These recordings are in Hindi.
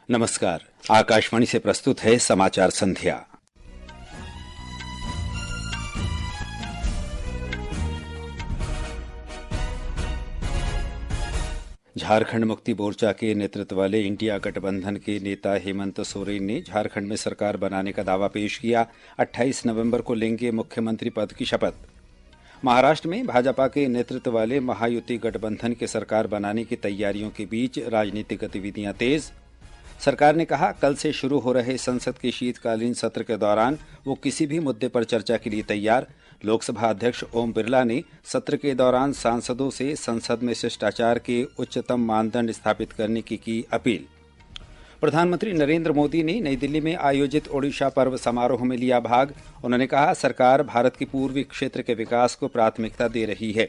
नमस्कार। आकाशवाणी से प्रस्तुत है समाचार संध्या। झारखंड मुक्ति मोर्चा के नेतृत्व वाले इंडिया गठबंधन के नेता हेमंत सोरेन ने झारखंड में सरकार बनाने का दावा पेश किया। 28 नवंबर को लेंगे मुख्यमंत्री पद की शपथ। महाराष्ट्र में भाजपा के नेतृत्व वाले महायुति गठबंधन के सरकार बनाने की तैयारियों के बीच राजनीतिक गतिविधियां तेज। सरकार ने कहा, कल से शुरू हो रहे संसद के शीतकालीन सत्र के दौरान वो किसी भी मुद्दे पर चर्चा के लिए तैयार। लोकसभा अध्यक्ष ओम बिरला ने सत्र के दौरान सांसदों से संसद में शिष्टाचार के उच्चतम मानदंड स्थापित करने की अपील। प्रधानमंत्री नरेंद्र मोदी ने नई दिल्ली में आयोजित ओडिशा पर्व समारोह में लिया भाग। उन्होंने कहा, सरकार भारत के पूर्वी क्षेत्र के विकास को प्राथमिकता दे रही है।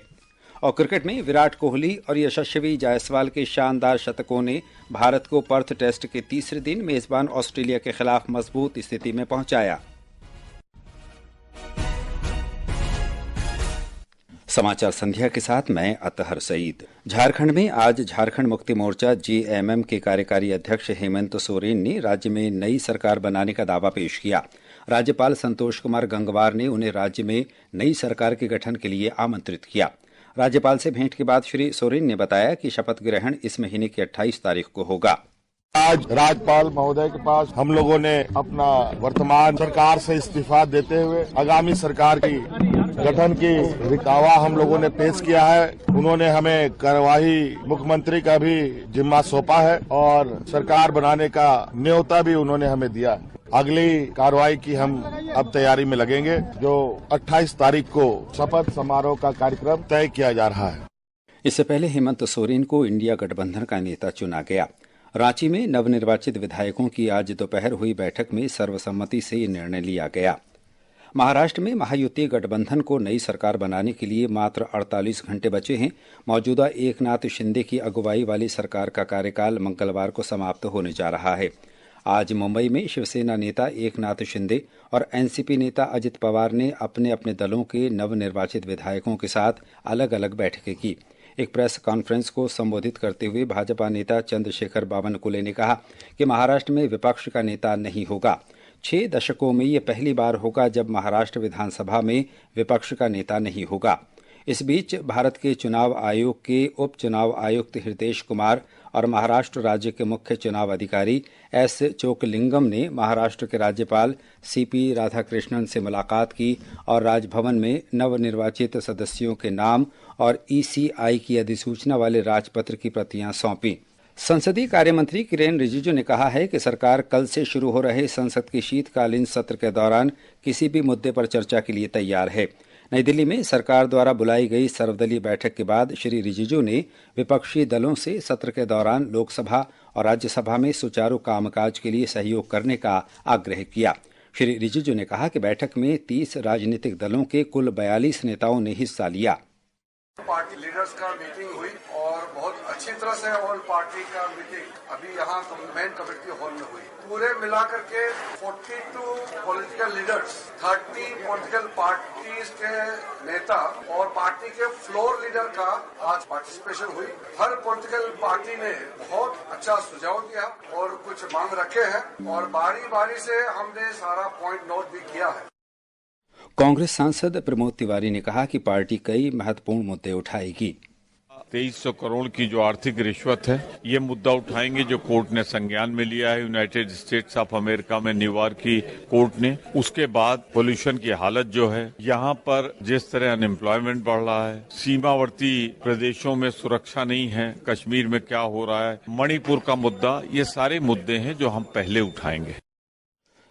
और क्रिकेट में विराट कोहली और यशस्वी जायसवाल के शानदार शतकों ने भारत को पर्थ टेस्ट के तीसरे दिन मेजबान ऑस्ट्रेलिया के खिलाफ मजबूत स्थिति में पहुंचाया। समाचार संध्या के साथ मैं अतहर सईद। झारखंड में आज झारखंड मुक्ति मोर्चा जेएमएम के कार्यकारी अध्यक्ष हेमंत सोरेन ने राज्य में नई सरकार बनाने का दावा पेश किया। राज्यपाल संतोष कुमार गंगवार ने उन्हें राज्य में नई सरकार के गठन के लिए आमंत्रित किया। राज्यपाल से भेंट के बाद श्री सोरेन ने बताया कि शपथ ग्रहण इस महीने की 28 तारीख को होगा। आज राज्यपाल महोदय के पास हम लोगों ने अपना वर्तमान सरकार से इस्तीफा देते हुए आगामी सरकार की गठन की दावा हम लोगों ने पेश किया है। उन्होंने हमें कार्यवाही मुख्यमंत्री का भी जिम्मा सौंपा है और सरकार बनाने का न्योता भी उन्होंने हमें दिया है। अगली कार्रवाई की हम अब तैयारी में लगेंगे, जो 28 तारीख को शपथ समारोह का कार्यक्रम तय किया जा रहा है। इससे पहले हेमंत सोरेन को इंडिया गठबंधन का नेता चुना गया। रांची में नवनिर्वाचित विधायकों की आज दोपहर हुई बैठक में सर्वसम्मति से ये निर्णय लिया गया। महाराष्ट्र में महायुति गठबंधन को नई सरकार बनाने के लिए मात्र 48 घंटे बचे हैं। मौजूदा एकनाथ शिंदे की अगुवाई वाली सरकार का कार्यकाल मंगलवार को समाप्त होने जा रहा है। आज मुंबई में शिवसेना नेता एकनाथ शिंदे और एनसीपी नेता अजित पवार ने अपने अपने दलों के नवनिर्वाचित विधायकों के साथ अलग अलग बैठकें की। एक प्रेस कॉन्फ्रेंस को संबोधित करते हुए भाजपा नेता चंद्रशेखर बावनकुले ने कहा कि महाराष्ट्र में विपक्ष का नेता नहीं होगा। 6 दशकों में ये पहली बार होगा जब महाराष्ट्र विधानसभा में विपक्ष का नेता नहीं होगा। इस बीच भारत के चुनाव आयोग के उप चुनाव आयुक्त हृदेश कुमार और महाराष्ट्र राज्य के मुख्य चुनाव अधिकारी एस चोकलिंगम ने महाराष्ट्र के राज्यपाल सीपी राधाकृष्णन से मुलाकात की और राजभवन में नवनिर्वाचित सदस्यों के नाम और ईसीआई की अधिसूचना वाले राजपत्र की प्रतियां सौंपी। संसदीय कार्यमंत्री किरेन रिजिजू ने कहा है कि सरकार कल से शुरू हो रहे संसद के शीतकालीन सत्र के दौरान किसी भी मुद्दे पर चर्चा के लिए तैयार है। नई दिल्ली में सरकार द्वारा बुलाई गई सर्वदलीय बैठक के बाद श्री रिजिजू ने विपक्षी दलों से सत्र के दौरान लोकसभा और राज्यसभा में सुचारू कामकाज के लिए सहयोग करने का आग्रह किया। श्री रिजिजू ने कहा कि बैठक में 30 राजनीतिक दलों के कुल 42 नेताओं ने हिस्सा लिया। पार्टी लीडर्स का मीटिंग हुई और बहुत अच्छी तरह से ऑल पार्टी का मीटिंग अभी यहाँ मेन कमेटी हॉल में हुई। पूरे मिलाकर के 42 पॉलिटिकल लीडर्स, 30 पॉलिटिकल पार्टीज के नेता और पार्टी के फ्लोर लीडर का आज पार्टिसिपेशन हुई। हर पॉलिटिकल पार्टी ने बहुत अच्छा सुझाव दिया और कुछ मांग रखे हैं और बारी बारी से हमने सारा पॉइंट नोट भी किया है। कांग्रेस सांसद प्रमोद तिवारी ने कहा कि पार्टी कई महत्वपूर्ण मुद्दे उठाएगी। 2300 करोड़ की जो आर्थिक रिश्वत है, ये मुद्दा उठाएंगे जो कोर्ट ने संज्ञान में लिया है यूनाइटेड स्टेट्स ऑफ अमेरिका में न्यूयॉर्क की कोर्ट ने। उसके बाद पोल्यूशन की हालत जो है, यहाँ पर जिस तरह अनएम्प्लॉयमेंट बढ़ रहा है, सीमावर्ती प्रदेशों में सुरक्षा नहीं है, कश्मीर में क्या हो रहा है, मणिपुर का मुद्दा, ये सारे मुद्दे हैं जो हम पहले उठाएंगे।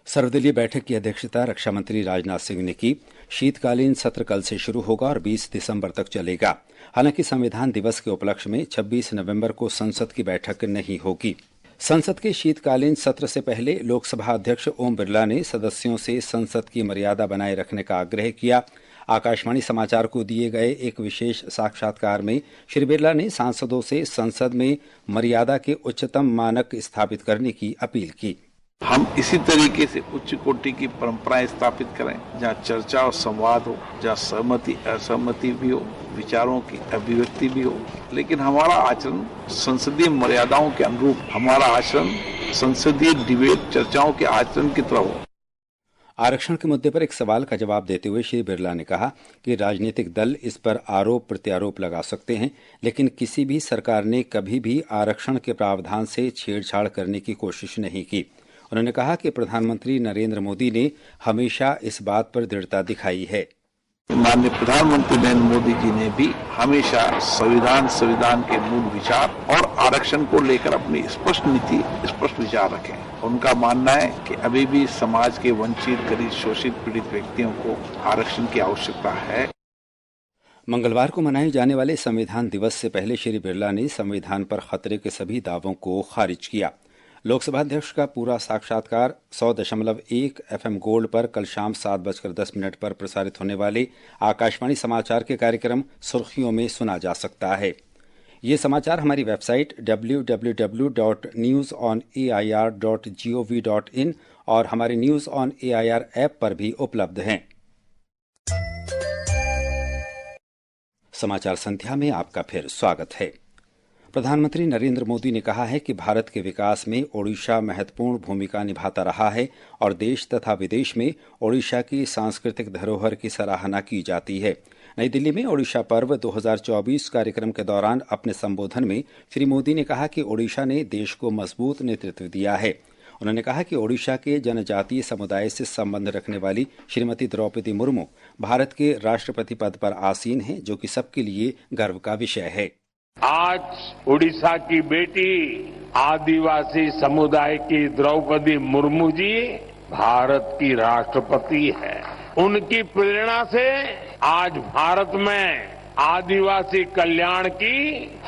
सर्वदलीय बैठक की अध्यक्षता रक्षा मंत्री राजनाथ सिंह ने की। शीतकालीन सत्र कल से शुरू होगा और 20 दिसंबर तक चलेगा। हालांकि संविधान दिवस के उपलक्ष्य में 26 नवंबर को संसद की बैठक नहीं होगी। संसद के शीतकालीन सत्र से पहले लोकसभा अध्यक्ष ओम बिरला ने सदस्यों से संसद की मर्यादा बनाए रखने का आग्रह किया। आकाशवाणी समाचार को दिए गए एक विशेष साक्षात्कार में श्री बिरला ने सांसदों से संसद में मर्यादा के उच्चतम मानक स्थापित करने की अपील की। हम इसी तरीके से उच्च कोटि की परंपराएं स्थापित करें, जहाँ चर्चा और संवाद हो, जहाँ सहमति असहमति भी हो, विचारों की अभिव्यक्ति भी हो, लेकिन हमारा आचरण संसदीय मर्यादाओं के अनुरूप, हमारा आचरण संसदीय डिबेट चर्चाओं के आचरण की तरह हो। आरक्षण के मुद्दे पर एक सवाल का जवाब देते हुए श्री बिरला ने कहा कि राजनीतिक दल इस पर आरोप प्रत्यारोप लगा सकते हैं, लेकिन किसी भी सरकार ने कभी भी आरक्षण के प्रावधान से छेड़छाड़ करने की कोशिश नहीं की। उन्होंने कहा कि प्रधानमंत्री नरेंद्र मोदी ने हमेशा इस बात पर दृढ़ता दिखाई है। माननीय प्रधानमंत्री नरेंद्र मोदी जी ने भी हमेशा संविधान के मूल विचार और आरक्षण को लेकर अपनी स्पष्ट नीति, स्पष्ट विचार रखे। उनका मानना है कि अभी भी समाज के वंचित, गरीब, शोषित, पीड़ित व्यक्तियों को आरक्षण की आवश्यकता है। मंगलवार को मनाए जाने वाले संविधान दिवस से पहले श्री बिरला ने संविधान पर खतरे के सभी दावों को खारिज किया। लोकसभा अध्यक्ष का पूरा साक्षात्कार 100.1 FM गोल्ड पर कल शाम 7:10 पर प्रसारित होने वाले आकाशवाणी समाचार के कार्यक्रम सुर्खियों में सुना जा सकता है। ये समाचार हमारी वेबसाइट www.newsonair.gov.in और हमारे न्यूज ऑन एआईआर ऐप पर भी उपलब्ध हैं। समाचार संध्या में आपका फिर स्वागत है। प्रधानमंत्री नरेंद्र मोदी ने कहा है कि भारत के विकास में ओडिशा महत्वपूर्ण भूमिका निभाता रहा है और देश तथा विदेश में ओडिशा की सांस्कृतिक धरोहर की सराहना की जाती है। नई दिल्ली में ओडिशा पर्व 2024 कार्यक्रम के दौरान अपने संबोधन में श्री मोदी ने कहा कि ओडिशा ने देश को मजबूत नेतृत्व दिया है। उन्होंने कहा कि ओडिशा के जनजातीय समुदाय से संबंध रखने वाली श्रीमती द्रौपदी मुर्मू भारत के राष्ट्रपति पद पर आसीन हैं, जो कि सबके लिए गर्व का विषय है। आज उड़ीसा की बेटी आदिवासी समुदाय की द्रौपदी मुर्मू जी भारत की राष्ट्रपति है। उनकी प्रेरणा से आज भारत में आदिवासी कल्याण की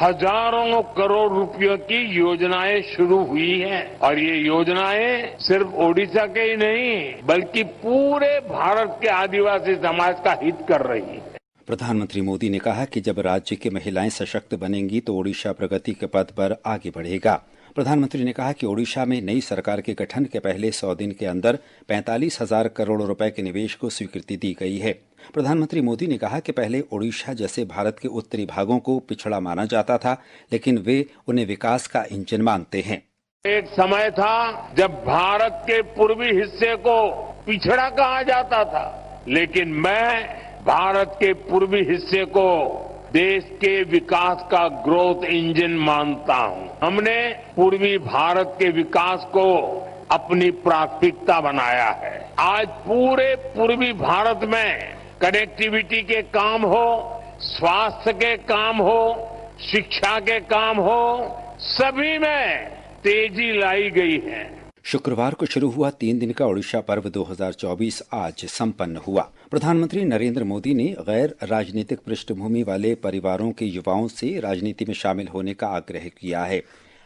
हजारों करोड़ रुपयों की योजनाएं शुरू हुई हैं और ये योजनाएं सिर्फ ओडिशा के ही नहीं बल्कि पूरे भारत के आदिवासी समाज का हित कर रही है। प्रधानमंत्री मोदी ने कहा कि जब राज्य की महिलाएं सशक्त बनेंगी तो ओडिशा प्रगति के पथ पर आगे बढ़ेगा। प्रधानमंत्री ने कहा कि ओडिशा में नई सरकार के गठन के पहले 100 दिन के अंदर 45,000 करोड़ रुपए के निवेश को स्वीकृति दी गई है। प्रधानमंत्री मोदी ने कहा कि पहले ओडिशा जैसे भारत के उत्तरी भागों को पिछड़ा माना जाता था, लेकिन वे उन्हें विकास का इंजन मानते हैं। एक समय था जब भारत के पूर्वी हिस्से को पिछड़ा कहा जाता था, लेकिन मैं भारत के पूर्वी हिस्से को देश के विकास का ग्रोथ इंजन मानता हूं। हमने पूर्वी भारत के विकास को अपनी प्राथमिकता बनाया है। आज पूरे पूर्वी भारत में कनेक्टिविटी के काम हो, स्वास्थ्य के काम हो, शिक्षा के काम हो, सभी में तेजी लाई गई है। शुक्रवार को शुरू हुआ 3 दिन का ओडिशा पर्व 2024 आज संपन्न हुआ। प्रधानमंत्री नरेंद्र मोदी ने गैर राजनीतिक पृष्ठभूमि वाले परिवारों के युवाओं से राजनीति में शामिल होने का आग्रह किया है।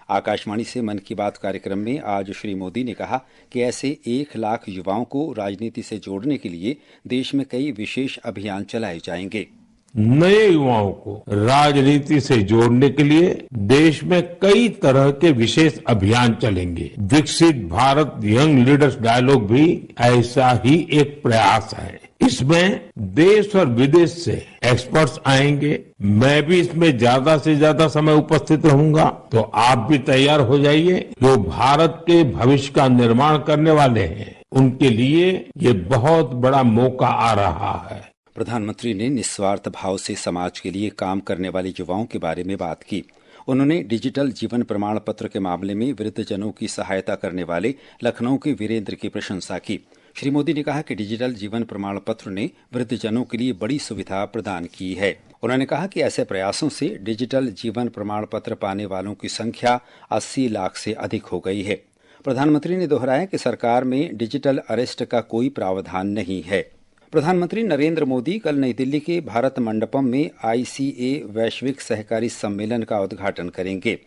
आकाशवाणी से मन की बात कार्यक्रम में आज श्री मोदी ने कहा कि ऐसे 1 लाख युवाओं को राजनीति से जोड़ने के लिए देश में कई विशेष अभियान चलाए जाएंगे। नए युवाओं को राजनीति से जोड़ने के लिए देश में कई तरह के विशेष अभियान चलेंगे। विकसित भारत यंग लीडर्स डायलॉग भी ऐसा ही एक प्रयास है। इसमें देश और विदेश से एक्सपर्ट्स आएंगे। मैं भी इसमें ज्यादा से ज्यादा समय उपस्थित रहूंगा, तो आप भी तैयार हो जाइए। जो भारत के भविष्य का निर्माण करने वाले हैं, उनके लिए ये बहुत बड़ा मौका आ रहा है। प्रधानमंत्री ने निस्वार्थ भाव से समाज के लिए काम करने वाले युवाओं के बारे में बात की। उन्होंने डिजिटल जीवन प्रमाण पत्र के मामले में वृद्धजनों की सहायता करने वाले लखनऊ के वीरेंद्र की प्रशंसा की। श्री मोदी ने कहा कि डिजिटल जीवन प्रमाण पत्र ने वृद्धजनों के लिए बड़ी सुविधा प्रदान की है। उन्होंने कहा कि ऐसे प्रयासों से डिजिटल जीवन प्रमाण पत्र पाने वालों की संख्या 80 लाख से अधिक हो गई है। प्रधानमंत्री ने दोहराया कि सरकार में डिजिटल अरेस्ट का कोई प्रावधान नहीं है। प्रधानमंत्री नरेंद्र मोदी कल नई दिल्ली के भारत मंडपम में ICA वैश्विक सहकारी सम्मेलन का उद्घाटन करेंगे।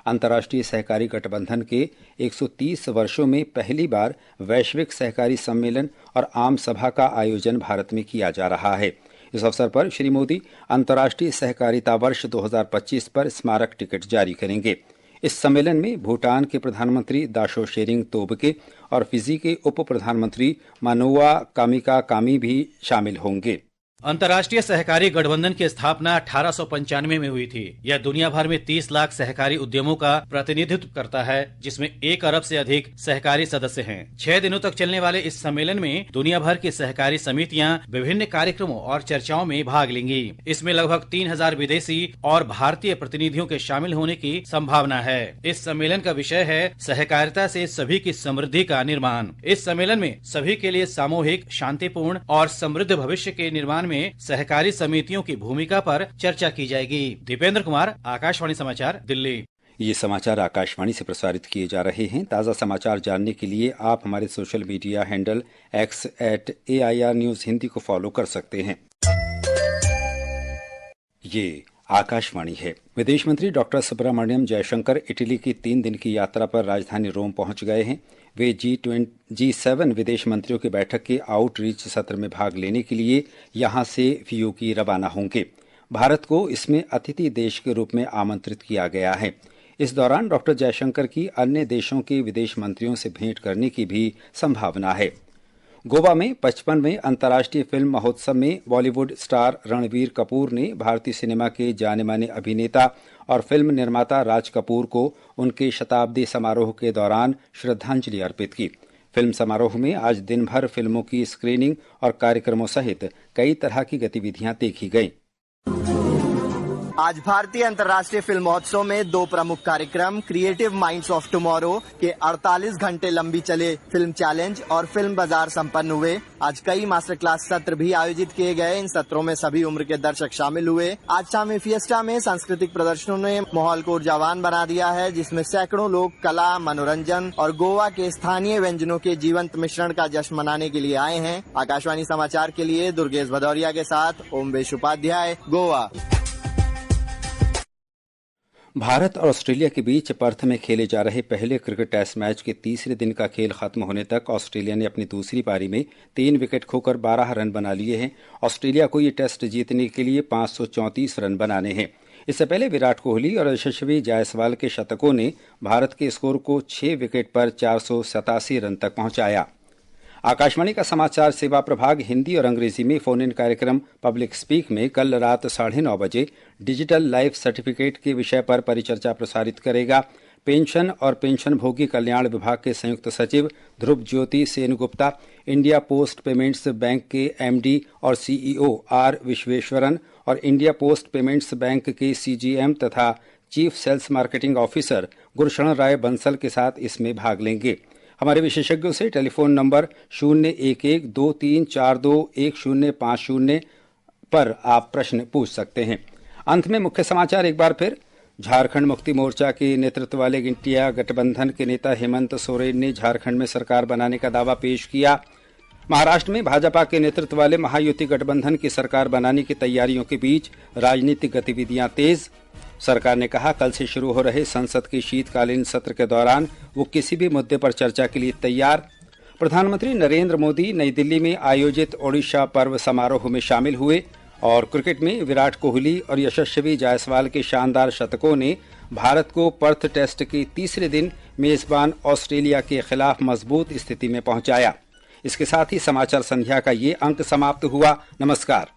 अंतर्राष्ट्रीय सहकारी गठबंधन के 130 वर्षों में पहली बार वैश्विक सहकारी सम्मेलन और आम सभा का आयोजन भारत में किया जा रहा है। इस अवसर पर श्री मोदी अंतर्राष्ट्रीय सहकारिता वर्ष 2025 पर स्मारक टिकट जारी करेंगे। इस सम्मेलन में भूटान के प्रधानमंत्री दाशो शेरिंग तोब्गे और फिजी के उप प्रधानमंत्री मानोआ कामिका कामी भी शामिल होंगे। अंतर्राष्ट्रीय सहकारी गठबंधन की स्थापना 1895 में हुई थी। यह दुनिया भर में 30 लाख सहकारी उद्यमों का प्रतिनिधित्व करता है, जिसमें 1 अरब से अधिक सहकारी सदस्य हैं। 6 दिनों तक चलने वाले इस सम्मेलन में दुनिया भर की सहकारी समितियां विभिन्न कार्यक्रमों और चर्चाओं में भाग लेंगी। इसमें लगभग 3000 विदेशी और भारतीय प्रतिनिधियों के शामिल होने की संभावना है। इस सम्मेलन का विषय है सहकारिता से सभी की समृद्धि का निर्माण। इस सम्मेलन में सभी के लिए सामूहिक, शांतिपूर्ण और समृद्ध भविष्य के निर्माण में सहकारी समितियों की भूमिका पर चर्चा की जाएगी। दीपेंद्र कुमार, आकाशवाणी समाचार, दिल्ली। ये समाचार आकाशवाणी से प्रसारित किए जा रहे हैं। ताज़ा समाचार जानने के लिए आप हमारे social media handle x@AIR News Hindi को फॉलो कर सकते हैं। ये आकाशवाणी है। विदेश मंत्री डॉक्टर सुब्रमण्यम जयशंकर इटली की 3 दिन की यात्रा पर राजधानी रोम पहुंच गए हैं। वे G7 विदेश मंत्रियों की बैठक के आउटरीच सत्र में भाग लेने के लिए यहां से फियूकी रवाना होंगे। भारत को इसमें अतिथि देश के रूप में आमंत्रित किया गया है। इस दौरान डॉक्टर जयशंकर की अन्य देशों के विदेश मंत्रियों से भेंट करने की भी संभावना है। गोवा में 55वें अंतर्राष्ट्रीय फिल्म महोत्सव में बॉलीवुड स्टार रणबीर कपूर ने भारतीय सिनेमा के जाने माने अभिनेता और फिल्म निर्माता राज कपूर को उनके शताब्दी समारोह के दौरान श्रद्धांजलि अर्पित की। फिल्म समारोह में आज दिन भर फिल्मों की स्क्रीनिंग और कार्यक्रमों सहित कई तरह की गतिविधियां देखी गईं। आज भारतीय अंतर्राष्ट्रीय फिल्म महोत्सव में 2 प्रमुख कार्यक्रम क्रिएटिव माइंड्स ऑफ टुमारो के 48 घंटे लंबी चले फिल्म चैलेंज और फिल्म बाजार संपन्न हुए। आज कई मास्टर क्लास सत्र भी आयोजित किए गए। इन सत्रों में सभी उम्र के दर्शक शामिल हुए। आज शाम फिएस्टा में सांस्कृतिक प्रदर्शनों ने माहौल को ऊर्जावान बना दिया है, जिसमें सैकड़ों लोग कला, मनोरंजन और गोवा के स्थानीय व्यंजनों के जीवंत मिश्रण का जश्न मनाने के लिए आए हैं। आकाशवाणी समाचार के लिए दुर्गेश भदौरिया के साथ ओमवेश उपाध्याय, गोवा। भारत और ऑस्ट्रेलिया के बीच पर्थ में खेले जा रहे पहले क्रिकेट टेस्ट मैच के तीसरे दिन का खेल खत्म होने तक ऑस्ट्रेलिया ने अपनी दूसरी पारी में 3 विकेट खोकर 12 रन बना लिए हैं। ऑस्ट्रेलिया को ये टेस्ट जीतने के लिए 534 रन बनाने हैं। इससे पहले विराट कोहली और यशस्वी जायसवाल के शतकों ने भारत के स्कोर को 6 विकेट पर 487 रन तक पहुंचाया। आकाशवाणी का समाचार सेवा प्रभाग हिंदी और अंग्रेजी में फोन इन कार्यक्रम पब्लिक स्पीक में कल रात 9:30 बजे डिजिटल लाइफ सर्टिफिकेट के विषय पर परिचर्चा प्रसारित करेगा। पेंशन और पेंशनभोगी कल्याण विभाग के संयुक्त सचिव Dhruv Jyoti Sengupta, India post payments bank के MD और CEO R विश्वेश्वरन और इंडिया पोस्ट पेमेंट्स बैंक के CGM तथा chief sales marketing officer Gursharan Rai Bansal के साथ इसमें भाग लेंगे। हमारे विशेषज्ञों से टेलीफोन नंबर 011-2342-1050 पर आप प्रश्न पूछ सकते हैं। अंत में मुख्य समाचार एक बार फिर। झारखंड मुक्ति मोर्चा के नेतृत्व वाले इंडिया गठबंधन के नेता हेमंत सोरेन ने झारखंड में सरकार बनाने का दावा पेश किया। महाराष्ट्र में भाजपा के नेतृत्व वाले महायुति गठबंधन की सरकार बनाने की तैयारियों के बीच राजनीतिक गतिविधियां तेज। सरकार ने कहा कल से शुरू हो रहे संसद के शीतकालीन सत्र के दौरान वो किसी भी मुद्दे पर चर्चा के लिए तैयार। प्रधानमंत्री नरेंद्र मोदी नई दिल्ली में आयोजित ओडिशा पर्व समारोह में शामिल हुए। और क्रिकेट में विराट कोहली और यशस्वी जायसवाल के शानदार शतकों ने भारत को पर्थ टेस्ट के तीसरे दिन मेजबान ऑस्ट्रेलिया के खिलाफ मजबूत स्थिति में पहुंचाया। इसके साथ ही समाचार संध्या का ये अंक समाप्त हुआ। नमस्कार।